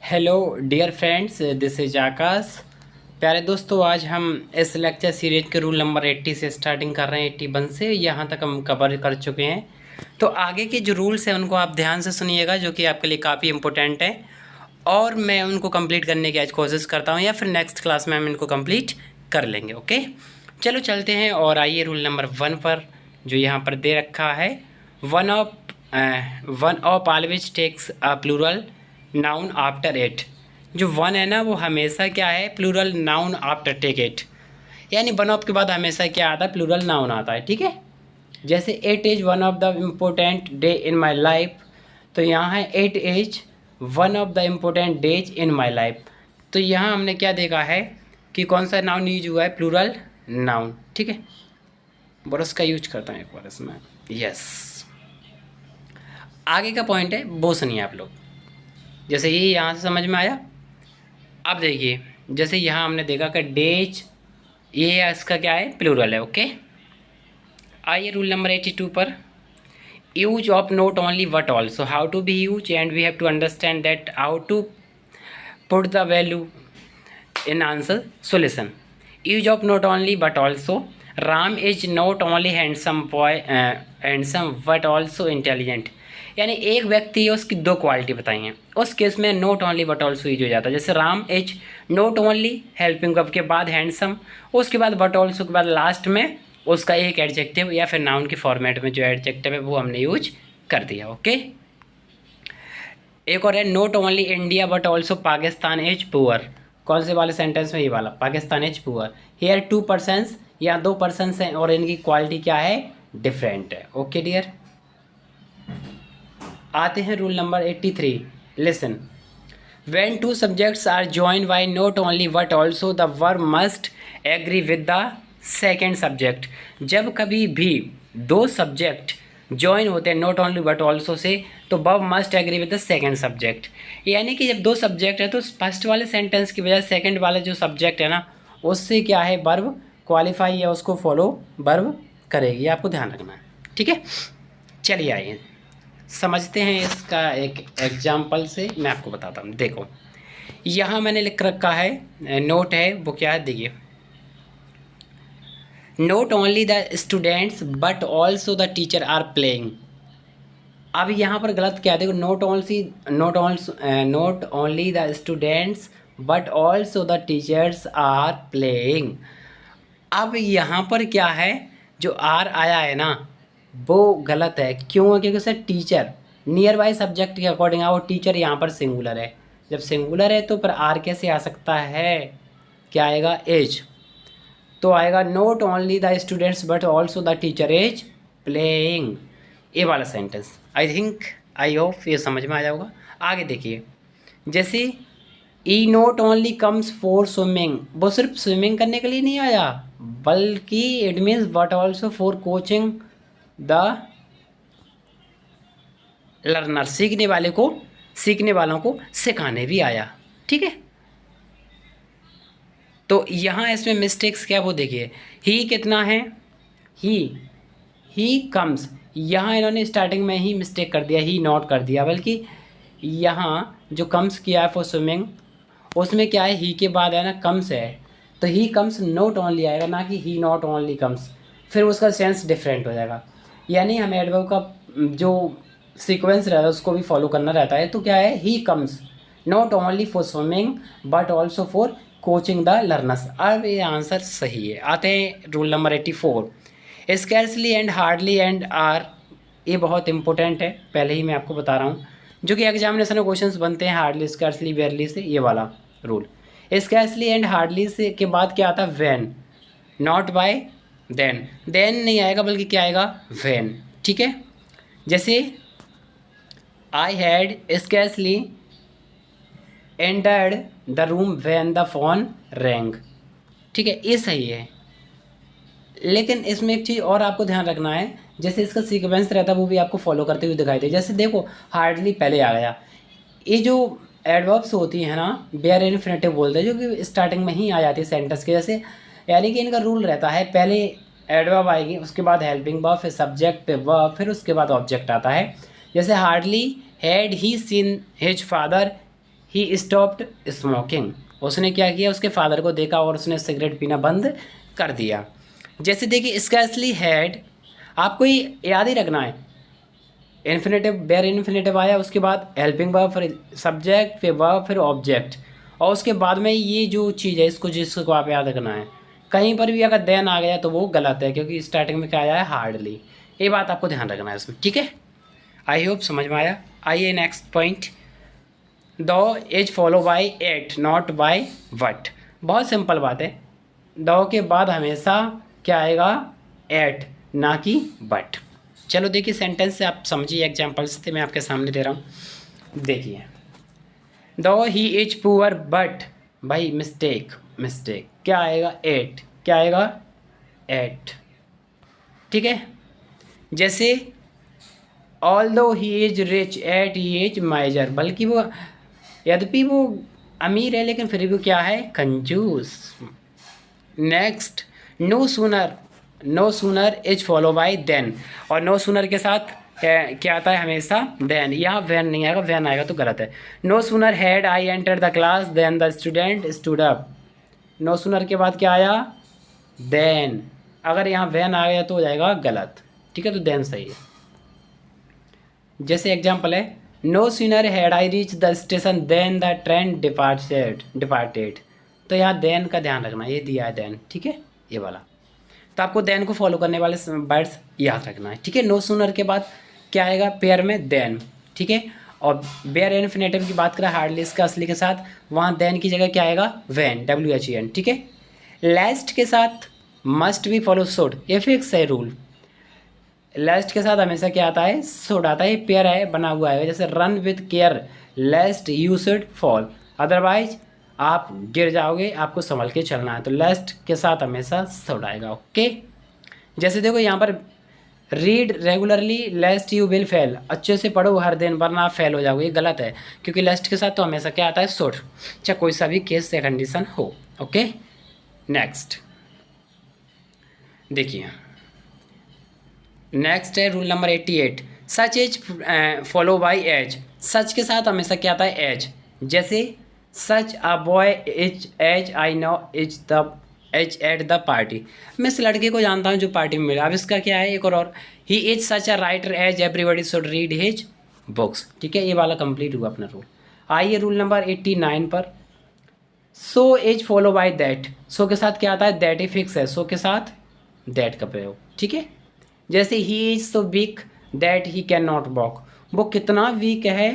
Hello dear friends, this is Akash. प्यारे दोस्तों, आज हम इस लेक्चर सीरीज के रूल नंबर 80 से स्टार्टिंग कर रहे हैं। 81 से यहाँ तक हम कवर कर चुके हैं। तो आगे के जो रूल्स हैं उनको आप ध्यान से सुनिएगा, जो कि आपके लिए काफ़ी इंपॉर्टेंट है और मैं उनको कंप्लीट करने की आज कोशिश करता हूँ, या फिर नेक्स्ट क्लास में हम इनको कंप्लीट कर लेंगे। ओके, चलो चलते हैं और आइए रूल नंबर 1 पर, जो यहाँ पर दे रखा है। One of always takes a plural noun after it. जो वन है ना, वो हमेशा क्या है, plural noun after take it. यानी वन ऑफ के बाद हमेशा क्या आता है, प्लूरल नाउन आता है। ठीक है, जैसे it is one of the important day in my life, तो यहाँ है it is one of the important days in my life. तो यहाँ हमने क्या देखा है कि कौन सा नाउन यूज हुआ है, प्लूरल नाउन। ठीक है, ब्रश का यूज करता हूँ एक बार इसमें। यस, आगे का पॉइंट है वो सुनिए आप लोग। जैसे ये यहाँ से समझ में आया। अब देखिए, जैसे यहाँ हमने देखा कि डेज, ये इसका क्या है, प्लूरल है। ओके, आइए रूल नंबर 82 पर। Use of not only but also, how to be use and we have to understand that how to put the value in answer solution. Use of not only but also, Ram is not only handsome boy handsome but also intelligent. यानी एक व्यक्ति है, उसकी दो quality बताई हैं। उस case में not only but also use हो जाता है। जैसे Ram is not only helping verb के बाद हैंडसम, उसके बाद बट ऑल्सो के बाद लास्ट में उसका एक एडजेक्टिव या फिर नाउन के फॉर्मेट में जो एडजेक्टिव है वो हमने यूज कर दिया। ओके, एक और है not only India but also Pakistan is poor. कौन से वाले सेंटेंस में, ये वाला, Pakistan is poor. Hair to persons, या दो पर्सन्स हैं और इनकी क्वालिटी क्या है, डिफरेंट है। ओके डियर, आते हैं rule number 83। Listen, when two subjects are joined by not only but also the verb must agree with the second subject. जब कभी भी दो सब्जेक्ट जॉइन होते हैं नॉट ओनली बट ऑल्सो से, तो verb must agree with the second subject. यानी कि जब दो सब्जेक्ट है तो फर्स्ट वाले सेंटेंस की बजाय सेकेंड वाले जो सब्जेक्ट है ना, उससे क्या है, वर्ब क्वालिफाई या उसको फॉलो वर्ब करेगी। आपको ध्यान रखना है। ठीक है, चलिए आइए समझते हैं इसका एक एग्जाम्पल से। मैं आपको बताता हूँ। देखो, यहाँ मैंने लिख रखा है, नोट है वो क्या है, देखिए, not only the students but also the teacher are playing. अब यहाँ पर गलत क्या है, देखो, not only the students but also the teachers are playing. अब यहाँ पर क्या है, जो आर आया है ना, वो गलत है। क्यों? क्योंकि sir teacher near by subject के अकॉर्डिंग है, वो टीचर यहाँ पर सिंगुलर है। जब सिंगुलर है तो पर आर कैसे आ सकता है, क्या आएगा, एज। तो आएगा not only the students but also the teacher is playing. ये वाला सेंटेंस आई होप ये समझ में आ जाएगा। आगे देखिए, जैसे he not only comes for swimming, वो सिर्फ स्विमिंग करने के लिए नहीं आया, बल्कि it means but also for coaching the learner, सीखने वालों को सिखाने भी आया। ठीक है, तो यहाँ इसमें मिस्टेक्स क्या, वो देखिए, ही कितना है, ही कम्स, यहाँ इन्होंने स्टार्टिंग में ही मिस्टेक कर दिया, ही नॉट कर दिया, बल्कि यहाँ जो कम्स किया है फॉर स्विमिंग, उसमें क्या है, ही के बाद है ना कम्स है, तो ही कम्स नॉट ओनली आएगा, ना कि ही नॉट ओनली कम्स। फिर उसका सेंस डिफरेंट हो जाएगा। यानी हमें एडवर्ब का जो सीक्वेंस रहता है उसको भी फॉलो करना रहता है। तो क्या है, he comes not only for swimming but also for coaching the learners. अब ये आंसर सही है। आते हैं rule number 84। Scarcely and hardly and are, ये बहुत इंपॉर्टेंट है, पहले ही मैं आपको बता रहा हूँ, जो कि एग्जामिनेशन में क्वेश्चंस बनते हैं हार्डली, स्कैर्सली, बेयरली से, ये वाला रूल। स्कैर्सली एंड हार्डली से के बाद क्या आता है, व्हेन, नॉट बाय देन नहीं आएगा, बल्कि क्या आएगा, व्हेन। ठीक है, जैसे I had scarcely entered the room when the phone wrong. ठीक है, ये सही है, लेकिन इसमें एक चीज़ और आपको ध्यान रखना है, जैसे इसका सीक्वेंस रहता है वो भी आपको फॉलो करते हुए दिखाई दे। जैसे देखो, हार्डली पहले आ गया, ये जो एडवर्ब्स होती हैं ना, बेयर इन्फिनेटिव बोलते हैं, जो कि स्टार्टिंग में ही आ जाती है सेंटेंस के। जैसे यानी कि इनका रूल रहता है, पहले एडवर्ब आएगी, उसके बाद हेल्पिंग वर्ब, फिर सब्जेक्ट, फिर वर्ब, फिर उसके बाद ऑब्जेक्ट आता है। जैसे hardly had he seen his father he stopped smoking, उसने क्या किया, उसके फादर को देखा और उसने सिगरेट पीना बंद कर दिया। जैसे देखिए स्कैर्सली हैड, आपको ये याद ही रखना है, इन्फिनेटिव बेयर इन्फिनेटिव आया, उसके बाद हेल्पिंग वर्ब, फिर सब्जेक्ट, फिर वर्ब, फिर ऑब्जेक्ट, और उसके बाद में ये जो चीज़ है इसको जिसको आप याद रखना है। कहीं पर भी अगर देन आ गया तो वो गलत है, क्योंकि स्टार्टिंग में क्या आया है, हार्डली। ये बात आपको ध्यान रखना है इसमें, ठीक है। आई होप समझ में आया। आइए next point, though is follow by yet not by but. बहुत सिंपल बात है, दो के बाद हमेशा क्या आएगा, एट, ना कि बट। चलो देखिए सेंटेंस से आप समझिए, एग्जाम्पल्स थे मैं आपके सामने दे रहा हूँ। देखिए, दो ही इज पुअर बट, भाई मिस्टेक, मिस्टेक क्या आएगा, एट, क्या आएगा, एट, ठीक है। जैसे although he is rich yet he is miser, बल्कि वो, यद्यपि वो अमीर है लेकिन फिर भी क्या है, कंजूस। Next, no sooner is follow by then, और नो सूनर के साथ क्या आता है हमेशा, देन। यहाँ वैन नहीं आएगा, वैन आएगा तो गलत है। No sooner had I enter the class then the student stood up, no sooner के बाद क्या आया, देन। अगर यहाँ वैन आ गया तो हो जाएगा गलत, ठीक है, तो देन सही है। जैसे एग्जाम्पल है, no sooner had I reach the station then the train departed, तो यहाँ देन का ध्यान रखना, ये दिया है देन, ठीक है, ये वाला। तो आपको देन को फॉलो करने वाले वर्ड्स याद रखना है, ठीक है। नो सूनर के बाद क्या आएगा पेयर में, देन, ठीक है। और बेयर इन्फिनेटिव की बात करें हार्डली इसका असली के साथ, वहाँ देन की जगह क्या आएगा, वैन, WHEN, ठीक है। लास्ट के साथ मस्ट भी फॉलो शुड, ये फिक्स है रूल। लास्ट के साथ हमेशा क्या आता है, शुड आता है, पेयर है बना हुआ है। जैसे run with care लेस्ट you should fall, otherwise आप गिर जाओगे, आपको संभल के चलना है, तो लास्ट के साथ हमेशा शुड आएगा, ओके। जैसे देखो यहाँ पर read regularly लेस्ट you will fail, अच्छे से पढ़ो हर दिन वरना आप फेल हो जाओगे, ये गलत है, क्योंकि लास्ट के साथ तो हमेशा क्या आता है, शुड, चाहे कोई सा भी केस या कंडीशन हो, ओके। नेक्स्ट देखिए, नेक्स्ट है rule number 88, such as follow by as, such के साथ हमेशा क्या आता है, एज। जैसे such a boy is as I know is the as at the party, मैं इस लड़के को जानता हूँ जो पार्टी में मिला। अब इसका क्या है, एक और, he is such a writer as everybody should read his books, ठीक है, ये वाला कंप्लीट हुआ अपना रूल। आइए रूल नंबर 89 पर, so is follow by that, so के साथ क्या आता है, दैट ही फिक्स है, सो के साथ दैट का प्रयोग, ठीक है। जैसे he is so weak that he can not walk, वो कितना वीक है,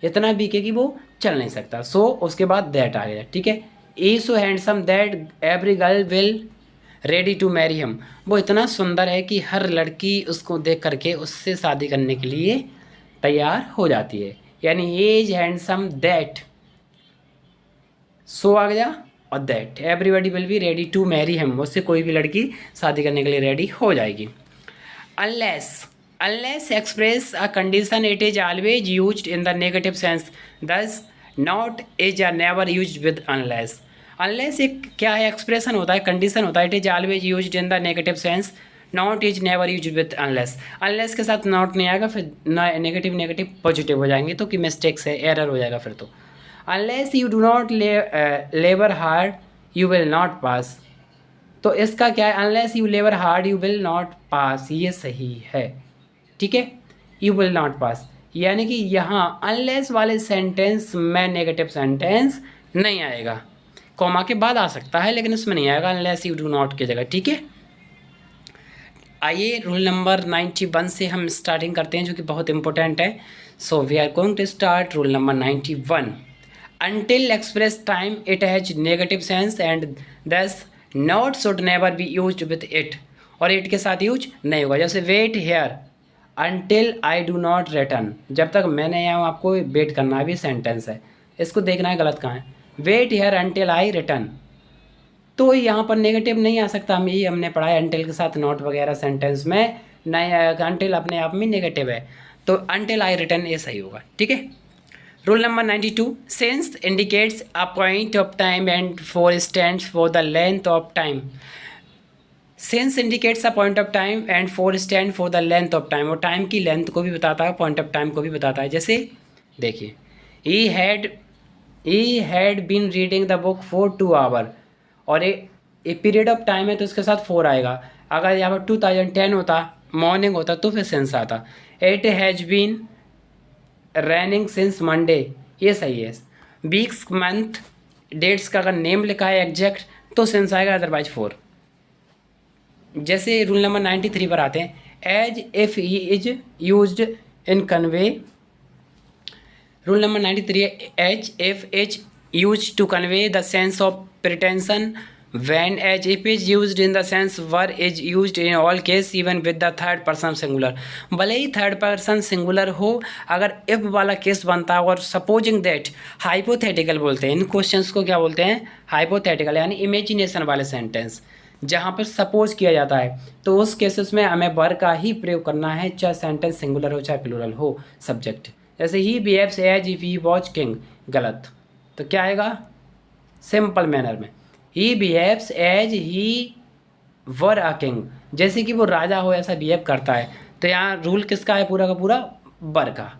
इतना वीक है कि वो चल नहीं सकता, सो उसके बाद दैट आ गया, ठीक है। He so handsome that every girl will ready to marry him, वो इतना सुंदर है कि हर लड़की उसको देख करके उससे शादी करने के लिए तैयार हो जाती है। यानी he is handsome that, so आ गया, और that everybody will be ready to marry him, उससे कोई भी लड़की शादी करने के लिए रेडी हो जाएगी। Unless express a condition, it is always used in the negative sense. Thus, not is or never used with unless. Unless एक क्या है, एक्सप्रेशन होता है, कंडीशन होता है, it is always used in the negative sense. Not is never used with unless. Unless के साथ not नहीं आएगा, फिर नेगेटिव पॉजिटिव हो जाएंगे, तो कि मिस्टेक्स है, एरर हो जाएगा फिर तो। Unless you do not labor hard, you will not pass. तो इसका क्या है, unless you labour hard you will not pass, ये सही है, ठीक है, यू विल नॉट पास। यानी कि यहाँ अनलेस वाले सेंटेंस में नेगेटिव सेंटेंस नहीं आएगा, कॉमा के बाद आ सकता है लेकिन उसमें नहीं आएगा, अनलेस यू डू नॉट की जगह, ठीक है। आइए रूल नंबर 91 से हम स्टार्टिंग करते हैं, जो कि बहुत इंपॉर्टेंट है। So we are going to start rule number 91। Until express time it has negative sense and thus not should never be use with it, और इट के साथ यूज नहीं होगा। जैसे wait here until I do not return, जब तक मैं नहीं आया हूँ आपको वेट करना भी सेंटेंस है, इसको देखना है गलत कहाँ है। Wait here until I return, तो यहाँ पर नेगेटिव नहीं आ सकता, हम यही हमने पढ़ा है, अनटिल के साथ नॉट वगैरह सेंटेंस में नहीं आएगा, अनटिल अपने आप में नेगेटिव है, तो अनटिल आई रिटर्न ये सही होगा, ठीक है। Rule number 92, since indicates a point of time and four stands for the length of time. Since indicates a point of time and four stand for the length of time, और time की length को भी बताता है, point of time को भी बताता है। जैसे देखिए, he had he had been reading the book for 2 hour, और ए पीरियड ऑफ टाइम है तो इसके साथ 4 आएगा। अगर यहाँ पर 2010 होता, मॉर्निंग होता, तो फिर सेंस आता। It has been raining since Monday, ये सही है। वीक्स, मंथ, डेट्स का अगर नेम लिखा है एग्जैक्ट तो सेंस आएगा, अदरवाइज 4। जैसे रूल नंबर 93 पर आते हैं, as if he is used in convey. Rule number 93 है, as if is use to convey the sense of pretension when as if is used in the sense were is used in all case even with the third person singular। भले ही third person singular हो, अगर if वाला case बनता है और supposing that, hypothetical बोलते हैं इन questions को, क्या बोलते हैं, हाइपोथेटिकल, यानी इमेजिनेशन वाले सेंटेंस जहाँ पर सपोज किया जाता है, तो उस केसेस में हमें वर का ही प्रयोग करना है, चाहे सेंटेंस सिंगुलर हो चाहे प्लूरल हो सब्जेक्ट। जैसे he behaves as if he was king, गलत, तो क्या आएगा, सिंपल मैनर में, he behaves as he were a king, जैसे कि वो राजा हो ऐसा बिहेव करता है। तो यहाँ रूल किसका है, पूरा का पूरा वर का,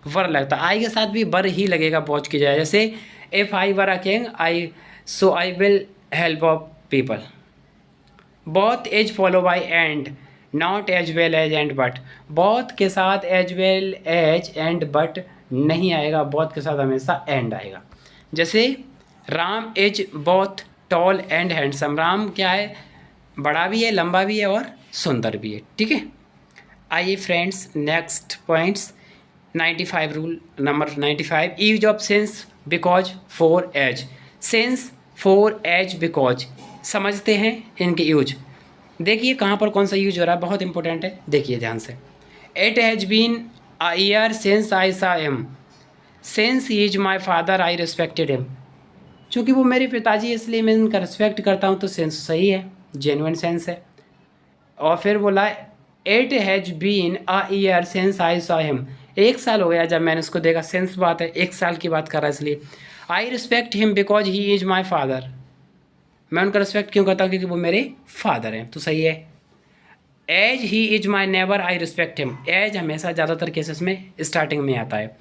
वर लगता है, आई के साथ भी वर ही लगेगा पहुँच की जाए। जैसे if I were a king I will help of people. Both as follow by and, not as well as and but, both के साथ as well as and but नहीं आएगा, बोथ के साथ हमेशा एंड आएगा। जैसे Ram is both tall and handsome, Ram क्या है, बड़ा भी है, लंबा भी है और सुंदर भी है, ठीक है। आइए friends, next points 95, rule number 95, use of since because for as. Since for as because समझते हैं इनके यूज। देखिए कहाँ पर कौन सा यूज हो रहा है, बहुत इंपॉर्टेंट है, देखिए ध्यान से। It has been a year since I saw him, since he is my father I respected him. चूँकि वो मेरे पिताजी इसलिए मैं इनका रिस्पेक्ट करता हूँ, तो सेंस सही है, जेन्युइन सेंस है। और फिर बोला it has been a year since I saw him, 1 साल हो गया जब मैंने उसको देखा, सेंस बात है, 1 साल की बात कर रहा है इसलिए। आई respect him because he is my father, मैं उनका रिस्पेक्ट क्यों करता हूँ, क्योंकि वो मेरे फादर हैं, तो सही है। As he is my neighbour I respect him, as हमेशा ज़्यादातर केसेस में स्टार्टिंग में आता है।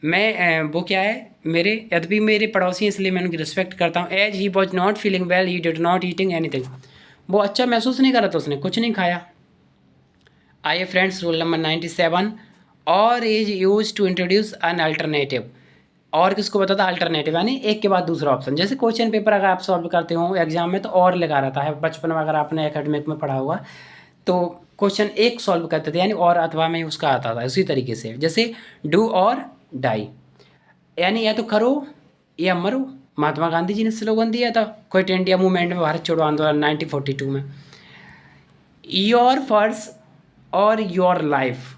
मैं वो क्या है, मेरे यद्यपि मेरे पड़ोसी, इसलिए मैं उनकी रिस्पेक्ट करता हूँ। As he was not feeling well he did not eating anything, वो अच्छा महसूस नहीं कर रहा था, उसने कुछ नहीं खाया। आइए friends, rule number 97, or is use to introduce an alternative. और किसको बताता है, अल्टरनेटिव, यानी एक के बाद दूसरा ऑप्शन। जैसे क्वेश्चन पेपर अगर आप सॉल्व करते हो एग्जाम में, तो और लगा रहता है, बचपन में अगर आपने एकेडमिक में पढ़ा होगा तो क्वेश्चन एक सॉल्व करते थे, यानी और अथवा में उसका आता था। उसी तरीके से जैसे डू और डाई, यानी या तो करो या मरो। महात्मा गांधी जी ने स्लोगन दिया था क्विट इंडिया मूवमेंट में, भारत छोड़ो आंदोलन 1942 में। योर पर्स और your life,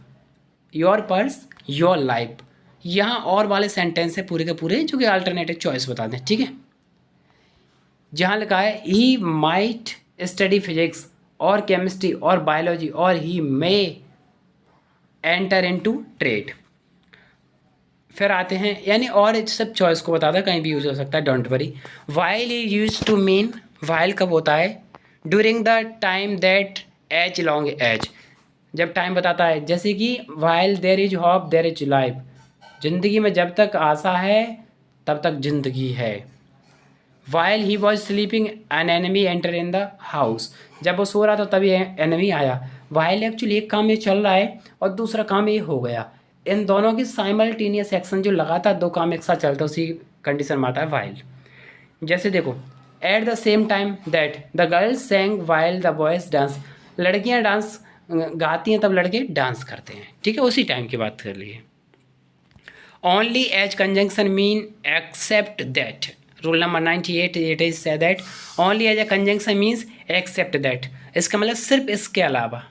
your purse your life, यहाँ और वाले सेंटेंस है पूरे के पूरे जो कि अल्टरनेटिव चॉइस बता दें, ठीक है। जहाँ लिखा है ही माइट स्टडी फिजिक्स और केमिस्ट्री और बायोलॉजी और ही मे एंटर इनटू ट्रेड। फिर आते हैं, यानी और सब चॉइस को बताता है, कहीं भी यूज हो सकता है, don't worry. While he use to mean, while कब होता है, during the time that as long as, जब टाइम बताता है। जैसे कि while there is hope there is life, ज़िंदगी में जब तक आशा है तब तक जिंदगी है। While he was sleeping an enemy enter in the house, जब वो सो रहा था तभी एनिमी आया। वाइल एक्चुअली एक काम ये चल रहा है और दूसरा काम ये हो गया, इन दोनों की साइमल्टेनियस एक्शन, जो लगातार 2 काम एक साथ चलता है, उसी कंडीशन में आता है वाइल। जैसे देखो, at the same time that the girls sang while the boys dance, लड़कियां डांस गाती हैं तब लड़के डांस करते हैं, ठीक है, उसी टाइम की बात कर लिए। Only as conjunction mean except that, rule number 98 it is said that only as a conjunction means except that, इसका मतलब सिर्फ इसके अलावा।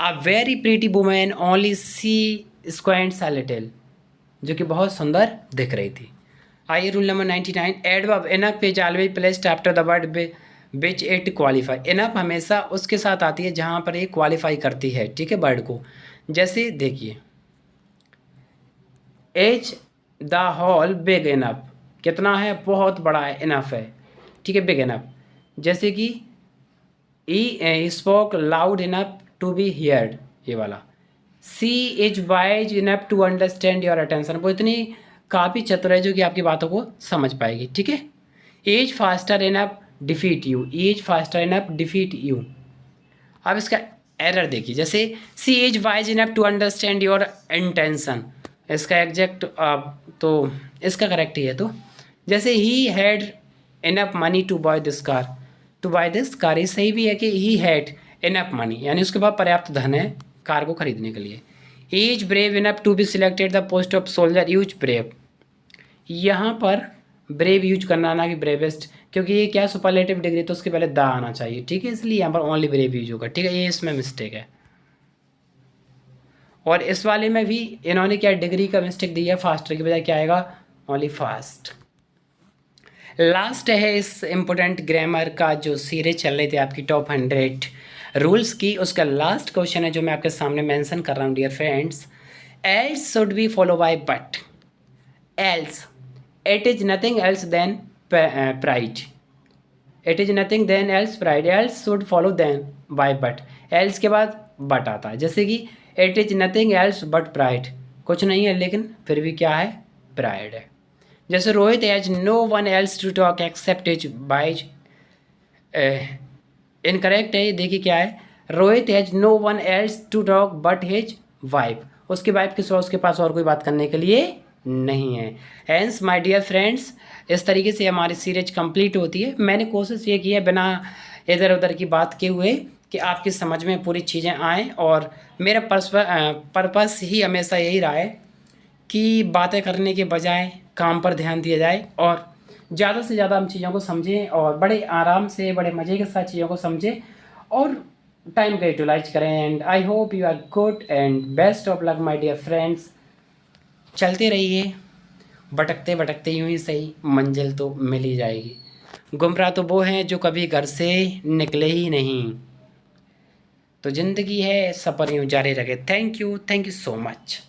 A very pretty women only she squints a little, जो कि बहुत सुंदर दिख रही थी। आइए rule number 99, adverb enough is always placed after the word which it qualify. Enough हमेशा उसके साथ आती है जहाँ पर ये क्वालिफाई करती है, ठीक है, वर्ड को। जैसे देखिए, as the hall big enough, कितना है, बहुत बड़ा है, इनफ है, ठीक है, बिग इनफ। जैसे कि he spoke loud enough to be heard, ये वाला। She is wise enough to understand your attention, वो इतनी काफ़ी चतुर है जो कि आपकी बातों को समझ पाएगी, ठीक है। As faster enough defeat you, as faster enough defeat you. अब इसका एरर देखिए, जैसे she is wise enough to understand your intention, इसका एग्जैक्ट तो इसका करेक्ट ही है। तो जैसे he had enough money to buy this car, to buy this car, ये सही भी है कि ही हैड इनफ मनी, यानी उसके पास पर्याप्त धन है कार को खरीदने के लिए। Is brave enough to be selected the post of soldier, use brave, यहाँ पर ब्रेव यूज करना ना कि ब्रेवेस्ट, क्योंकि ये क्या सुपरलेटिव डिग्री तो उसके पहले द आना चाहिए, ठीक है, इसलिए यहाँ पर ओनली ब्रेव यूज होगा, ठीक है, ये इसमें मिस्टेक है। और इस वाले में भी इन्होंने क्या डिग्री का मिस्टेक दिया, फास्टर की बजाय क्या आएगा, ओनली फास्ट। लास्ट है इस इम्पोर्टेंट ग्रामर का जो सीरीज चल रही थी आपकी टॉप 100 रूल्स की, उसका लास्ट क्वेश्चन है जो मैं आपके सामने मेंशन कर रहा हूँ dear friends. Else should be follow by but, else it is nothing else then pride, it is nothing then else pride, else should follow then by but, else के बाद बट आता है, जैसे कि it is nothing else but pride, कुछ नहीं है लेकिन फिर भी क्या है, प्राइड है। जैसे Rohit has no one else to talk except his boys, incorrect है, देखिए क्या है, Rohit has no one else to talk but his wife, उसकी वाइफ के सिवा उसके पास और कोई बात करने के लिए नहीं है। हैंस माय डियर फ्रेंड्स, इस तरीके से हमारी सीरीज कंप्लीट होती है। मैंने कोशिश ये की है बिना इधर उधर की बात के हुए कि आपकी समझ में पूरी चीज़ें आएँ, और मेरा पर्पस ही हमेशा यही रहा है कि बातें करने के बजाय काम पर ध्यान दिया जाए और ज़्यादा से ज़्यादा हम चीज़ों को समझें और बड़े आराम से बड़े मज़े के साथ चीज़ों को समझें और टाइम का यूटिलाइज करें। And I hope you are good and best of luck my dear friends. चलते रहिए, भटकते भटकते यूं ही सही, मंजिल तो मिल ही जाएगी। गुमराह तो वो हैं जो कभी घर से निकले ही नहीं। तो ज़िंदगी है, सफ़र यूं जारी रखे। Thank you so much.